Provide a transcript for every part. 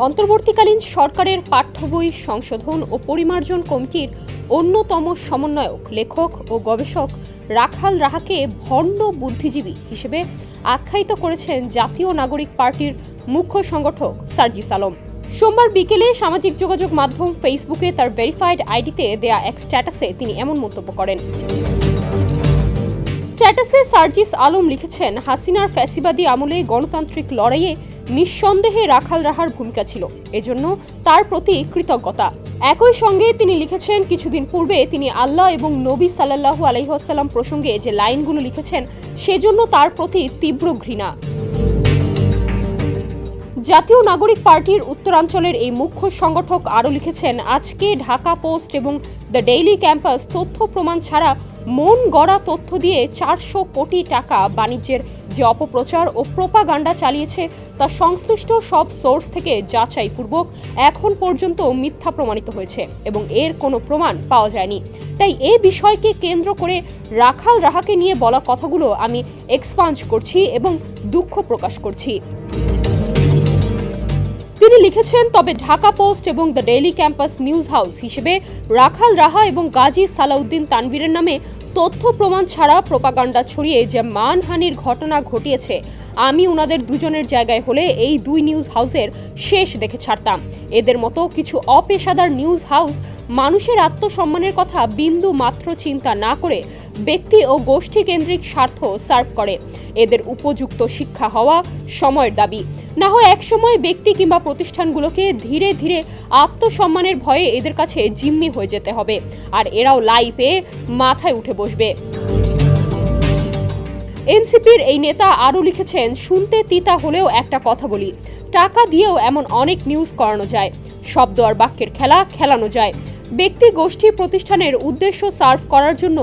অন্তর্বর্তীকালীন সরকারের পাঠ্য বই সংশোধন ও পরিমার্জন কমিটির অন্যতম সমন্বয়ক, লেখক ও গবেষক রাখাল রাহাকে ভণ্ড বুদ্ধিজীবী হিসেবে আখ্যায়িত করেছেন জাতীয় নাগরিক পার্টির মুখ্য সংগঠক সার্জিস আলম। সোমবার বিকেলে সামাজিক যোগাযোগ মাধ্যম ফেসবুকে তার ভেরিফাইড আইডিতে দেয়া এক স্ট্যাটাসে তিনি এমন মন্তব্য করেন। স্ট্যাটাসে সার্জিস আলম লিখেছেন, হাসিনার ফ্যাসিবাদী আমলে গণতান্ত্রিক লড়াইয়ে নিঃসন্দেহে রাখাল রাহার ভূমিকা ছিল, এজন্য তার প্রতি কৃতজ্ঞতা। একই সঙ্গে তিনি লিখেছেন, কিছুদিন পূর্বে তিনি আল্লাহ এবং নবী সাল্লাল্লাহু আলাইহি ওয়াসাল্লাম প্রসঙ্গে যে লাইনগুলো লিখেছেন সেজন্য তার প্রতি তীব্র ঘৃণা। জাতীয় নাগরিক পার্টির উত্তরাঞ্চলের এই মুখ্য সংগঠক আরও লিখেছেন, আজকে ঢাকা পোস্ট এবং দ্য ডেইলি ক্যাম্পাস তথ্য প্রমাণ ছাড়া মন গড়া তথ্য দিয়ে 400 কোটি টাকা বাণিজ্যের যে অপপ্রচার ও প্রোপাগান্ডা চালিয়েছে তা সংশ্লিষ্ট সব সোর্স থেকে যাচাইপূর্বক এখন পর্যন্ত মিথ্যা প্রমাণিত হয়েছে এবং এর কোনো প্রমাণ পাওয়া যায়নি। তাই এই বিষয়কে কেন্দ্র করে রাখাল রাহাকে নিয়ে বলা কথাগুলো আমি এক্সপাঞ্জ করছি এবং দুঃখ প্রকাশ করছি। তিনি লিখেছেন, তবে ঢাকা পোস্ট এবং the daily campus news house হিসেবে রাখাল রাহা এবং গাজী সালাউদ্দিন তানভীরের নামে তথ্য প্রমাণ ছাড়া প্রোপাগান্ডা ছড়িয়ে যে মানহানির ঘটনা ঘটিয়েছে, আমি উনাদের দুজনের জায়গায় হলে এই দুই নিউজ হাউসের শেষ দেখে ছাড়তাম। এদের মতো কিছু অপেশাদার নিউজ হাউস মানুষের আত্মসম্মানের কথা বিন্দু মাত্র চিন্তা না করে ব্যক্তি ও গোষ্ঠী কেন্দ্রিক স্বার্থ সার্ভ করে। এদের উপযুক্ত শিক্ষা হওয়া সময়ের দাবি। না হয় একসময় ব্যক্তি কিংবা প্রতিষ্ঠানগুলোকে ধীরে ধীরে আত্মসম্মানের ভয়ে এদের কাছে জিম্মি হয়ে যেতে হবে, আর এরাও লাই পেয়ে মাথায় উঠে বসবে। এনসিপির এই নেতা আরও লিখেছেন, শুনতে তিতা হলেও একটা কথা বলি, টাকা দিয়েও এমন অনেক নিউজ করানো যায়, শব্দ আর বাক্যের খেলা খেলানো যায়। ব্যক্তি গোষ্ঠী প্রতিষ্ঠানের উদ্দেশ্য সার্ভ করার জন্য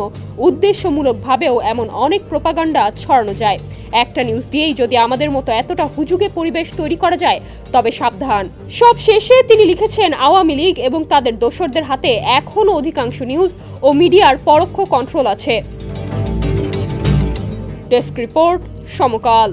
উদ্দেশ্যমূলকভাবেও এমন অনেক প্রোপাগান্ডা ছড়ানো যায়। একটা নিউজ দিয়েই যদি আমাদের মতো এতটা হুজুগে পরিবেশ তৈরি করা যায় তবে সাবধান। সব শেষে তিনি লিখেছেন, আওয়ামী লীগ এবং তাদের দোসরদের হাতে এখনও অধিকাংশ নিউজ ও মিডিয়ার পরোক্ষ কন্ট্রোল আছে। ডেস্ক রিপোর্ট, সমকাল।